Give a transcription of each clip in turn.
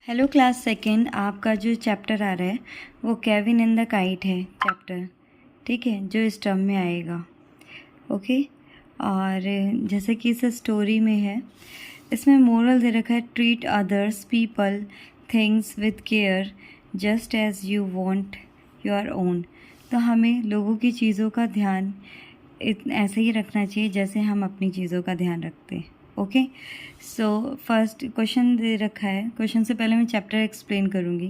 Hello class second, आपका जो chapter आ रहा है वो केविन इन द काइट है चैप्टर, ठीक है, जो इस टर्म में आएगा। ओके, और जैसे कि इस स्टोरी में है, इसमें मोरल दे रखा है, treat others people things with care just as you want your own. तो हमें लोगों की चीज़ों का ध्यान ऐसे ही रखना चाहिए जैसे हम अपनी चीज़ों का ध्यान रखते हैं। ओके, सो फर्स्ट क्वेश्चन दे रखा है। क्वेश्चन से पहले मैं चैप्टर एक्सप्लेन करूँगी।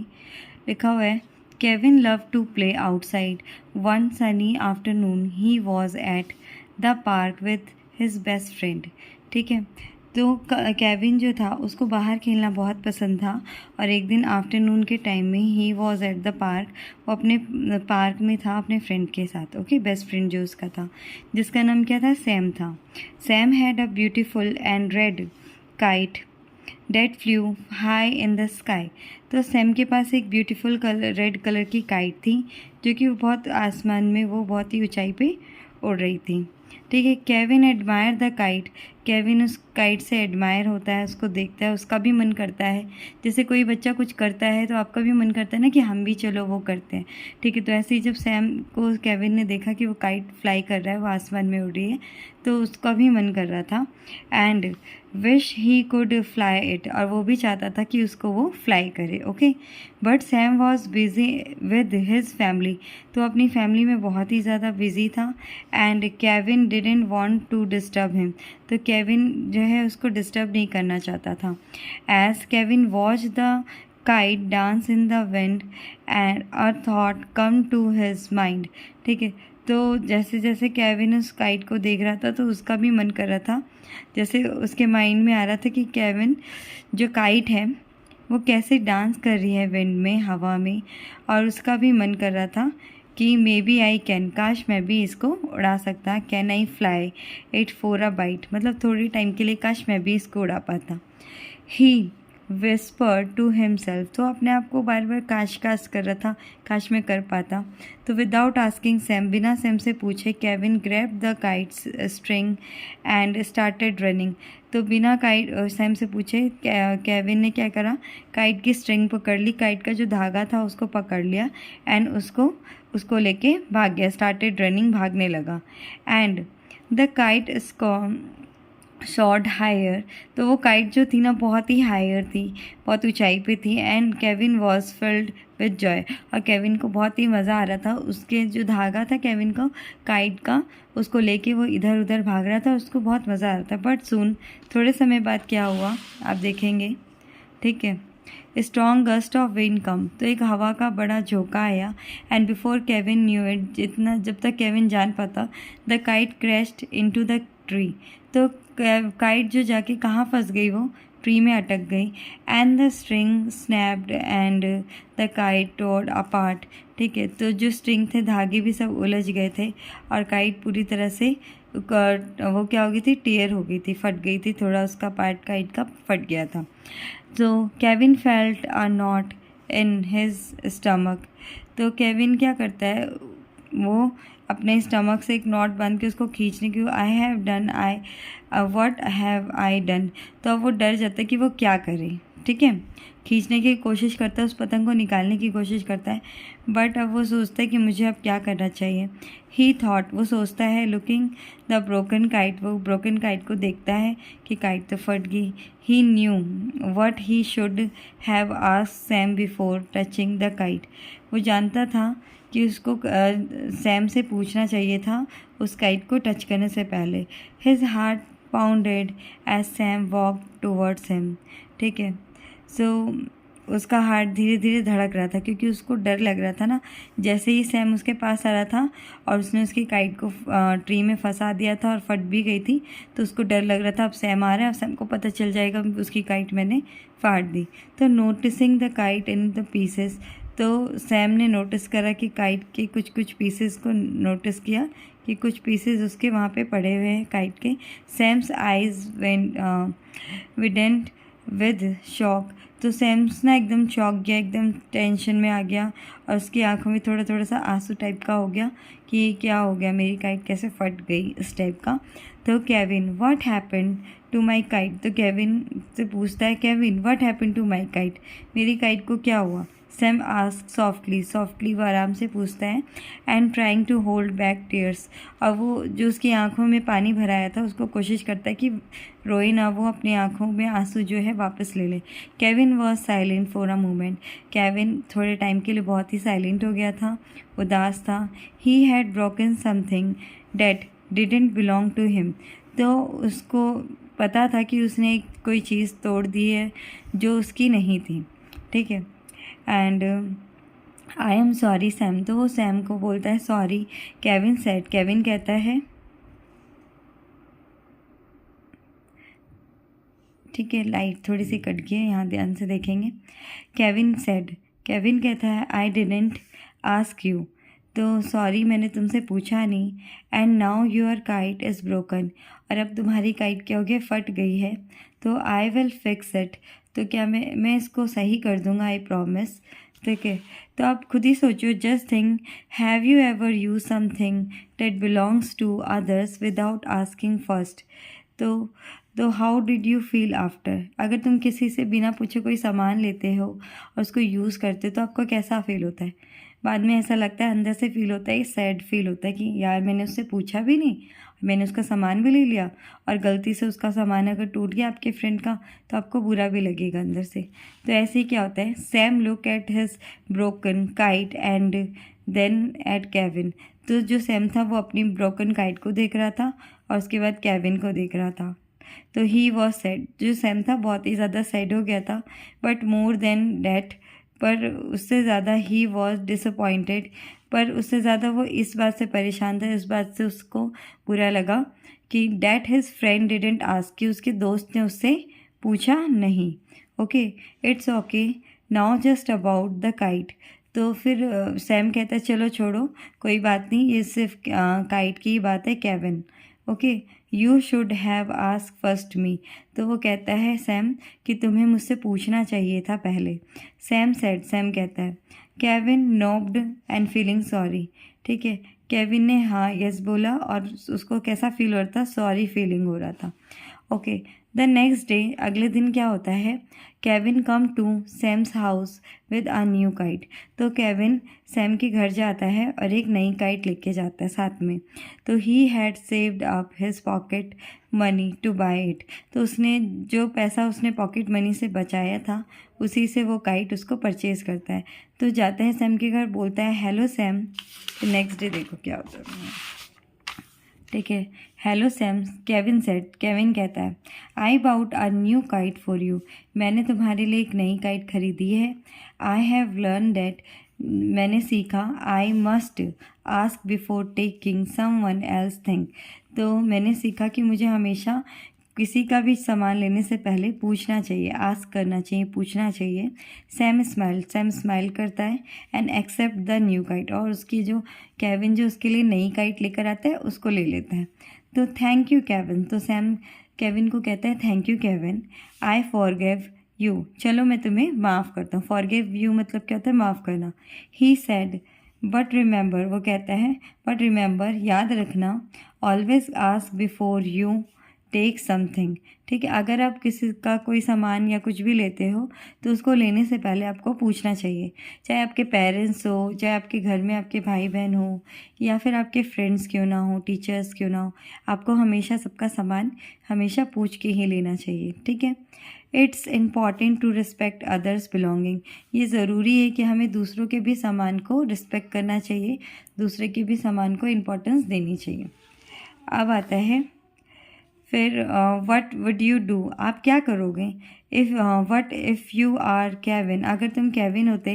लिखा हुआ है, Kevin love to play outside one sunny afternoon he was at the park with his best friend. ठीक है, तो केविन जो था उसको बाहर खेलना बहुत पसंद था, और एक दिन आफ्टरनून के टाइम में ही वॉज एट द पार्क, वो अपने पार्क में था अपने फ्रेंड के साथ। ओके, बेस्ट फ्रेंड जो उसका था, जिसका नाम क्या था, सैम था। Sam had a beautiful and red kite that flew high in the sky. तो सैम के पास एक ब्यूटीफुल रेड कलर की काइट थी, जो कि वो बहुत आसमान में, वो बहुत ही ऊंचाई पे उड़ रही थी। ठीक है, Kevin admire the kite. Kevin उस काइट से एडमायर होता है, उसको देखता है, उसका भी मन करता है। जैसे कोई बच्चा कुछ करता है तो आपका भी मन करता है ना कि हम भी चलो वो करते हैं। ठीक है, तो ऐसे ही जब सैम को केविन ने देखा कि वो काइट फ्लाई कर रहा है, वो आसमान में उड़ रही है, तो उसका भी मन कर रहा था। And wish he could fly it, और वो भी चाहता था कि उसको वो फ्लाई करे। Okay, but Sam was busy with his family. तो अपनी फैमिली में बहुत ही ज़्यादा बिजी था। And Kevin didn't want to disturb him. तो केविन जो है उसको डिस्टर्ब नहीं करना चाहता था। As Kevin watch the kite dance in the wind and a thought come to his mind. ठीक है, तो जैसे जैसे केविन उस काइट को देख रहा था तो उसका भी मन कर रहा था, जैसे उसके माइंड में आ रहा था कि केविन जो काइट है वो कैसे डांस कर रही है विंड में, हवा में, और उसका भी मन कर रहा था कि मे बी आई कैन, काश मैं भी इसको उड़ा सकता, can I fly it for a bit, मतलब थोड़ी टाइम के लिए काश मैं भी इसको उड़ा पाता। ही विस्पर टू हिमसेल्फ, तो अपने आप को बार बार काश काश कर रहा था, काश मैं कर पाता। तो विदाउट आस्किंग सैम, बिना सैम से पूछे, Kevin grab the kites string and started running. तो बिना काइट सैम से पूछे केविन ने क्या करा, काइट की स्ट्रिंग पकड़ ली, काइट का जो धागा था उसको पकड़ लिया, एंड उसको लेके भाग गया, स्टार्टेड रनिंग, भागने लगा। And the kite shot higher, तो वो काइट जो थी ना बहुत ही हायर थी, बहुत ऊंचाई पे थी। And Kevin was filled with Joy, और केविन को बहुत ही मज़ा आ रहा था, उसके जो धागा था केविन का काइट का, उसको लेके वो इधर उधर भाग रहा था, उसको बहुत मज़ा आ रहा था। बट सुन, थोड़े समय बाद क्या हुआ आप देखेंगे। ठीक है, स्ट्रॉन्ग गस्ट ऑफ विंड कम, तो एक हवा का बड़ा झोंका आया। And before Kevin knew it, जितना जब तक केविन जान पाता, the kite crashed into the tree. तो काइट जो जाके कहाँ फंस गई, वो ट्री में अटक गई। And the string snapped and the kite tore apart. ठीक है, तो जो स्ट्रिंग थे, धागे भी सब उलझ गए थे, और काइट पूरी तरह से वो क्या हो गई थी, टेयर हो गई थी, फट गई थी, थोड़ा उसका पार्ट काइट का फट गया था। तो Kevin felt a not in his stomach. तो केविन क्या करता है, वो अपने स्टमक से एक नॉट बांध के उसको खींचने की, I have done, what have I done. तो अब वो डर जाता है कि वो क्या करे। ठीक है, खींचने की कोशिश करता है, उस पतंग को निकालने की कोशिश करता है, बट अब वो सोचता है कि मुझे अब क्या करना चाहिए। ही थॉट, वो सोचता है, लुकिंग द ब्रोकन काइट, वो ब्रोकन काइट को देखता है कि काइट तो फट गई। He knew what he should have asked Sam before touching the kite, वो जानता था कि उसको सैम से पूछना चाहिए था उस काइट को टच करने से पहले। His heart pounded as Sam walk towards him. ठीक है, सो उसका हार्ट धीरे धीरे धड़क रहा था, क्योंकि उसको डर लग रहा था ना, जैसे ही सैम उसके पास आ रहा था और उसने उसकी काइट को ट्री में फंसा दिया था और फट भी गई थी, तो उसको डर लग रहा था अब सैम आ रहा है, अब सैम को पता चल जाएगा उसकी काइट मैंने फाड़ दी। तो noticing the kite in the pieces, तो सैम ने नोटिस करा कि काइट के कुछ कुछ पीसेस को नोटिस किया कि कुछ पीसेस उसके वहाँ पे पड़े हुए हैं काइट के। सैम्स आइज विडेंट विद शॉक, तो सैम्स ना एकदम चौंक गया, एकदम टेंशन में आ गया, और उसकी आंखों में थोड़ा थोड़ा सा आंसू टाइप का हो गया कि क्या हो गया, मेरी काइट कैसे फट गई, इस टाइप का। तो Kevin, what happened to my kite. तो केविन से पूछता है, Kevin what happen to my kite, मेरी काइट को क्या हुआ। सैम आस्क सॉफ्टली, सॉफ्टली वो आराम से पूछता है, and trying to hold back tears, और वो जो उसकी आंखों में पानी भराया था उसको कोशिश करता है कि रोए ना, वो अपनी आंखों में आंसू जो है वापस ले ले। Kevin was silent for a moment, Kevin थोड़े टाइम के लिए बहुत ही साइलेंट हो गया था, उदास था। He had broken something that didn't belong to him, तो उसको पता था कि उसने कोई चीज़ तोड़ दी है जो उसकी नहीं थी, ठीक है। And I am sorry Sam, तो वो सैम को बोलता है सॉरी। केविन सेड, केविन कहता है, ठीक है लाइट थोड़ी सी कट गई है, यहाँ ध्यान से देखेंगे। केविन सेड, केविन कहता है आई डिडंट आस्क यू, तो सॉरी मैंने तुमसे पूछा नहीं। And now your kite is broken, और अब तुम्हारी काइट क्या हो गया, फट गई है। तो आई विल फिक्स इट, तो क्या मैं इसको सही कर दूंगा, आई प्रॉमिस, ठीक है। तो आप खुद ही सोचो, just think, have you ever use something that belongs to others without asking first, तो how did you feel after, अगर तुम किसी से बिना पूछे कोई सामान लेते हो और उसको यूज़ करते हो तो आपको कैसा फील होता है। बाद में ऐसा लगता है, अंदर से फील होता है, सैड फील होता है कि यार मैंने उससे पूछा भी नहीं, मैंने उसका सामान भी ले लिया, और गलती से उसका सामान अगर टूट गया आपके फ्रेंड का तो आपको बुरा भी लगेगा अंदर से। तो ऐसे ही क्या होता है, Sam look at his broken kite and then at Kevin, तो जो सैम था वो अपनी ब्रोकन काइट को देख रहा था और उसके बाद केविन को देख रहा था। तो ही वॉज सैड, जो सैम था बहुत ही ज़्यादा सैड हो गया था, बट मोर देन डैट, पर उससे ज़्यादा ही वॉज डिसअपॉइंटेड, पर उससे ज़्यादा वो इस बात से परेशान था, इस बात से उसको बुरा लगा कि that his friend didn't ask, कि उसके दोस्त ने उससे पूछा नहीं। Okay, it's okay now just about the kite, तो फिर सैम कहता है चलो छोड़ो, कोई बात नहीं, ये सिर्फ काइट की ही बात है Kevin. Okay, you should have ask first me, तो वो कहता है सैम कि तुम्हें मुझसे पूछना चाहिए था पहले। सैम सेड, सैम कहता है, केविन नोब्ड एंड फीलिंग सॉरी, ठीक है। केविन ने हाँ यस बोला और उसको कैसा फील हो रहा था, सॉरी फीलिंग हो रहा था। ओके, द नेक्स्ट डे, अगले दिन क्या होता है, Kevin come to Sam's house with a new kite, तो केविन सैम के घर जाता है और एक नई काइट लेके जाता है साथ में। तो he had saved up his pocket money to buy it, तो उसने जो पैसा उसने पॉकेट मनी से बचाया था उसी से वो काइट उसको परचेज़ करता है। तो जाता है सैम के घर, बोलता है हेलो सैम। तो नेक्स्ट डे देखो क्या होता है, ठीक है। Hello Sam, Kevin said, Kevin कहता है, I bought a new kite for you, मैंने तुम्हारे लिए एक नई काइट खरीदी है। आई हैव लर्न दैट, मैंने सीखा, I must ask before taking someone else thing, तो मैंने सीखा कि मुझे हमेशा किसी का भी सामान लेने से पहले पूछना चाहिए, आस्क करना चाहिए, पूछना चाहिए। सैम स्माइल, सैम स्माइल करता है and accept the new kite, और उसकी जो केविन जो उसके लिए नई काइट लेकर आता है उसको ले लेता है। तो थैंक यू केविन, तो सैम केविन को कहता है thank you Kevin, I forgive you, चलो मैं तुम्हें माफ़ करता हूँ। फॉरगिव यू मतलब क्या होता है, माफ़ करना। ही सेड बट रिमेंबर, वो कहता है बट रिमेंबर, याद रखना, always ask before you take something, ठीक है। अगर आप किसी का कोई सामान या कुछ भी लेते हो तो उसको लेने से पहले आपको पूछना चाहिए, चाहे आपके पेरेंट्स हो, चाहे आपके घर में आपके भाई बहन हो, या फिर आपके फ्रेंड्स क्यों ना हो, टीचर्स क्यों ना हो, आपको हमेशा सबका सामान हमेशा पूछ के ही लेना चाहिए, ठीक है। It's important to respect others belonging, ये ज़रूरी है कि हमें दूसरों के भी सामान को रिस्पेक्ट करना चाहिए, दूसरे के भी सामान को इम्पोर्टेंस देनी चाहिए। अब आता है फिर व्हाट वुड यू डू, आप क्या करोगे। If what if you are Kevin, अगर तुम केविन होते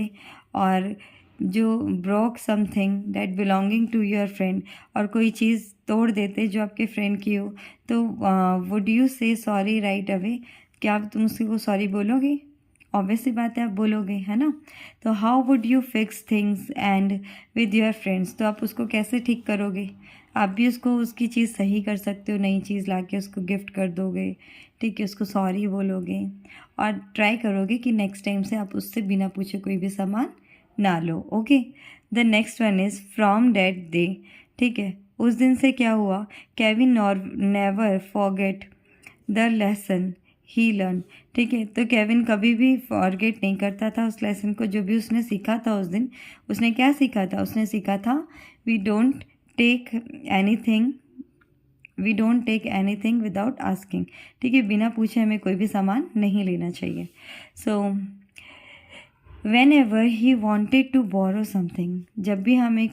और जो broke something that belonging to your friend, और कोई चीज़ तोड़ देते जो आपके फ्रेंड की हो, तो वुड यू से सॉरी राइट अवे, क्या आप तुम उसको सॉरी बोलोगे, ऑब्वियसली बात है आप बोलोगे, है ना। तो how would you fix things and with your friends, तो आप उसको कैसे ठीक करोगे, आप भी उसको उसकी चीज़ सही कर सकते हो, नई चीज़ ला के उसको गिफ्ट कर दोगे, ठीक है, उसको सॉरी बोलोगे और ट्राई करोगे कि नेक्स्ट टाइम से आप उससे बिना पूछे कोई भी सामान ना लो। Okay, the next one is from that day, ठीक है, उस दिन से क्या हुआ, Kevin never forget the lesson he learn. ठीक है, तो केविन कभी भी फॉरगेट नहीं करता था उस लेसन को, जो भी उसने सीखा था उस दिन। उसने क्या सीखा था? उसने सीखा था we don't take anything without asking. ठीक है, बिना पूछे हमें कोई भी सामान नहीं लेना चाहिए। So whenever he wanted to borrow something, जब भी हमें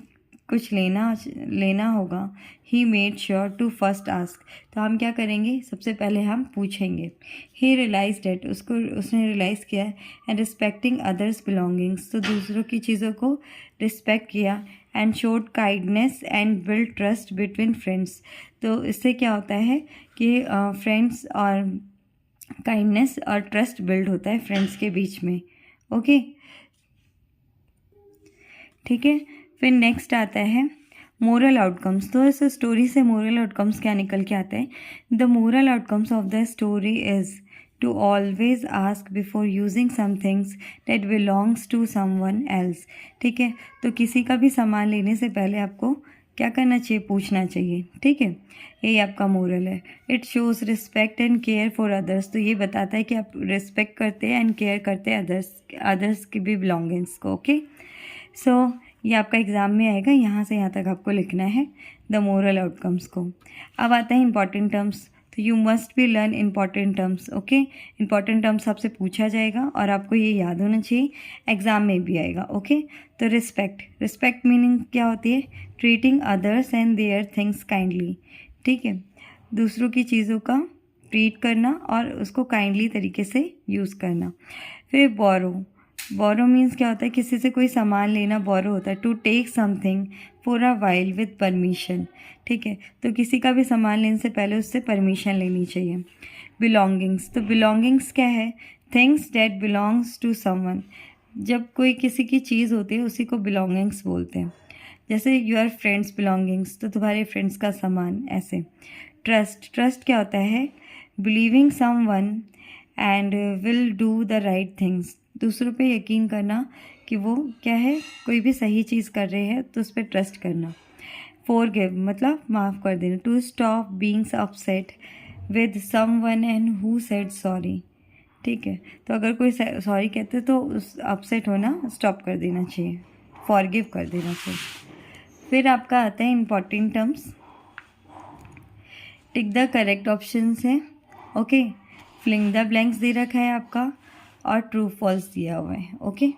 कुछ लेना होगा, he made sure to first ask, तो हम क्या करेंगे? सबसे पहले हम पूछेंगे। ही रियलाइज डेट, उसने रियलाइज़ किया। एंड रिस्पेक्टिंग अदर्स बिलोंगिंग्स, तो दूसरों की चीज़ों को रिस्पेक्ट किया। And showed kindness and build trust between friends, तो इससे क्या होता है कि फ्रेंड्स और काइंडनेस और ट्रस्ट बिल्ड होता है फ्रेंड्स के बीच में। ओके, ठीक है। फिर नेक्स्ट आता है मोरल आउटकम्स। तो इस स्टोरी से मोरल आउटकम्स क्या निकल के आते हैं? The moral outcomes of the story is to always ask before using some things that belongs to someone else. ठीक है, तो किसी का भी सामान लेने से पहले आपको क्या करना चाहिए? पूछना चाहिए। ठीक है, यही आपका मोरल है। It shows respect and care for others, तो ये बताता है कि आप रिस्पेक्ट करते हैं एंड केयर करते हैं अदर्स की भी बिलोंगिंग्स को। ओके, सो ये आपका एग्ज़ाम में आएगा, यहाँ से यहाँ तक आपको लिखना है द मोरल आउटकम्स को। अब आता है इंपॉर्टेंट टर्म्स, तो you must be learn important terms. Okay, important terms आपसे पूछा जाएगा और आपको ये याद होना चाहिए, एग्ज़ाम में भी आएगा। ओके, तो रिस्पेक्ट मीनिंग क्या होती है? Treating others and their things kindly. ठीक है, दूसरों की चीज़ों का ट्रीट करना और उसको काइंडली तरीके से यूज़ करना। फिर बोरो मीन्स क्या होता है? किसी से कोई सामान लेना बोरो होता है। To take something for a while with permission. ठीक है, तो किसी का भी सामान लेने से पहले उससे परमिशन लेनी चाहिए। बिलोंगिंग्स, तो बिलोंगिंग्स क्या है? Things that belongs to someone, जब कोई किसी की चीज़ होती है उसी को बिलोंगिंग्स बोलते हैं। जैसे योर फ्रेंड्स बिलोंगिंग्स, तो तुम्हारे फ्रेंड्स का सामान, ऐसे। ट्रस्ट क्या होता है? Believing someone and will do the right things, दूसरों पे यकीन करना कि वो क्या है, कोई भी सही चीज़ कर रहे हैं तो उस पर ट्रस्ट करना। फॉरगिव मतलब माफ़ कर देना। To stop being upset with someone and who said sorry. ठीक है, तो अगर कोई सॉरी कहते तो उस अपसेट होना स्टॉप कर देना चाहिए, फॉरगिव कर देना चाहिए। फिर आपका आता है important terms, tick the correct option है। ओके, फिलिंग द ब्लैंक्स दे रखा है आपका और ट्रू फॉल्स दिया हुआ है। ओके,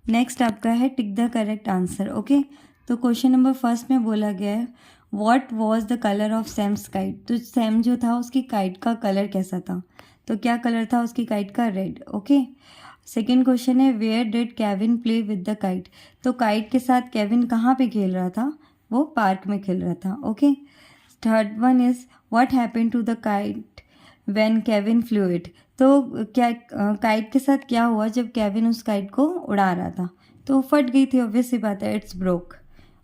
नेक्स्ट आपका है tick the correct answer. Okay, तो क्वेश्चन नंबर फर्स्ट में बोला गया है what was the colour of Sam's kite, तो सैम जो था उसकी काइट का कलर कैसा था? तो क्या कलर था उसकी काइट का? रेड। ओके, सेकेंड क्वेश्चन है where did Kevin play with the kite, तो काइट के साथ केविन कहाँ पे खेल रहा था? वो पार्क में खेल रहा था। Okay, third one is what happened to the kite when Kevin flew it, तो क्या काइट के साथ क्या हुआ जब केविन उस काइट को उड़ा रहा था? तो फट गई थी, ऑब्वियस सी बात है, it's broke.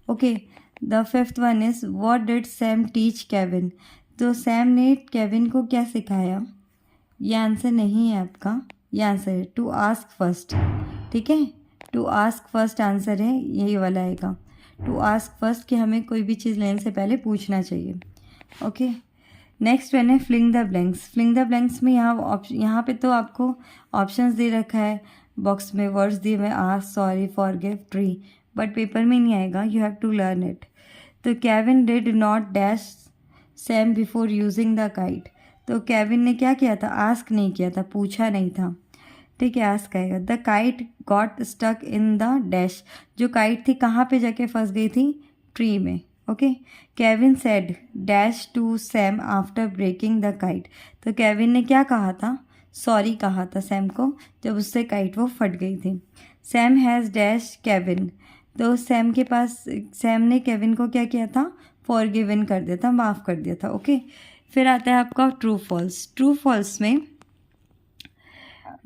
Okay, the fifth one is what did Sam teach Kevin, तो सैम ने केविन को क्या सिखाया? ये आंसर नहीं है आपका, ये आंसर है टू आस्क फर्स्ट। ठीक है, टू आस्क फर्स्ट आंसर है, यही वाला आएगा टू आस्क फर्स्ट, कि हमें कोई भी चीज़ लेने से पहले पूछना चाहिए। ओके, नेक्स्ट वन है filling the blanks. Filling the blanks में यहाँ पे तो आपको ऑप्शंस दे रखा है, बॉक्स में वर्ड्स दिए हुए ask, sorry, forgive, tree, but paper में नहीं आएगा, you have to learn it. तो Kevin did not dash Sam before using the kite, तो केविन ने क्या किया था? आस्क नहीं किया था, पूछा नहीं था। ठीक है, आस्क आएगा। The kite got stuck in the dash, जो काइट थी कहाँ पे जाके फंस गई थी? ट्री में। Okay, Kevin said dash to Sam after breaking the kite, तो केविन ने क्या कहा था? सॉरी कहा था सैम को जब उससे काइट वो फट गई थी। सैम हैज़ डैश केविन, तो सैम के पास सैम ने केविन को क्या किया था? फॉरगिवन कर दिया था, माफ़ कर दिया था। ओके, फिर आता है आपका ट्रू फॉल्स। ट्रू फॉल्स में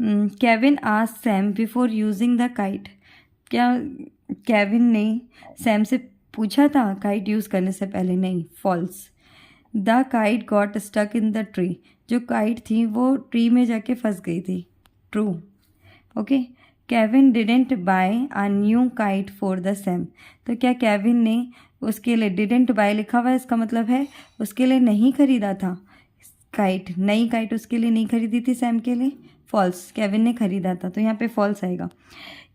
Kevin asked Sam before using the kite, क्या केविन ने सैम से पूछा था काइट यूज़ करने से पहले? नहीं, false. The kite got stuck in the tree, जो काइट थी वो ट्री में जाके फंस गई थी, true. Okay, Kevin didn't buy a new kite for the Sam, तो क्या केविन ने उसके लिए डिडेंट बाय लिखा हुआ है, इसका मतलब है उसके लिए नहीं खरीदा था काइट, नई काइट उसके लिए नहीं खरीदी थी सैम के लिए, फॉल्स, केविन ने खरीदा था, तो यहाँ पे फॉल्स आएगा।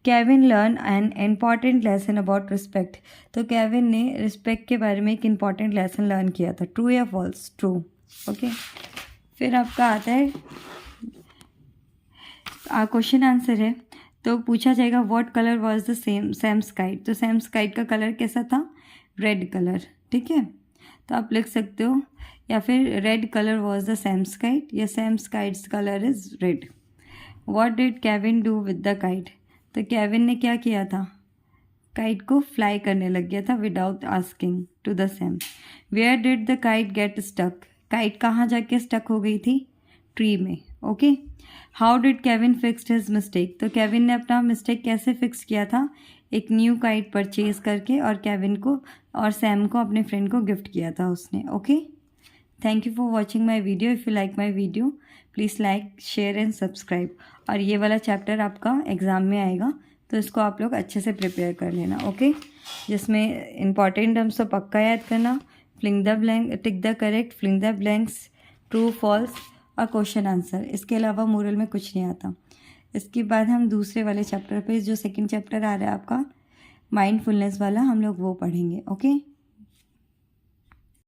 Kevin learn an important lesson about respect, तो केविन ने रिस्पेक्ट के बारे में एक इम्पॉर्टेंट लेसन लर्न किया था, ट्रू या फॉल्स, ट्रू। ओके, फिर आपका आता है क्वेश्चन आंसर है, तो पूछा जाएगा what colour was the Sam's kite, तो सैम्स काइट का कलर कैसा था, रेड कलर, ठीक है। तो आप लिख सकते हो या फिर red colour was the Sam's kite या Sam's kite's colour is red. What did Kevin do with the kite, तो केविन ने क्या किया था, काइट को फ्लाई करने लग गया था without asking to the Sam. Where did the kite get stuck, kite कहाँ जाके स्टक हो गई थी, ट्री में। Okay, how did Kevin fixed his mistake, तो केविन ने अपना मिस्टेक कैसे फिक्स किया था, एक न्यू काइट परचेज करके, और केविन को और सैम को, अपने फ्रेंड को गिफ्ट किया था उसने। Okay, thank you for watching my video. If you like my video please like, share and subscribe. और ये वाला चैप्टर आपका एग्ज़ाम में आएगा, तो इसको आप लोग अच्छे से प्रिपेयर कर लेना। ओके, जिसमें इंपॉर्टेंट टर्म्स तो पक्का याद करना, filling the blank, tick the correct, filling the blanks, true false और क्वेश्चन आंसर। इसके अलावा मोरल में कुछ नहीं आता। इसके बाद हम दूसरे वाले चैप्टर पे, जो सेकंड चैप्टर आ रहा है आपका माइंडफुलनेस वाला, हम लोग वो पढ़ेंगे। ओके।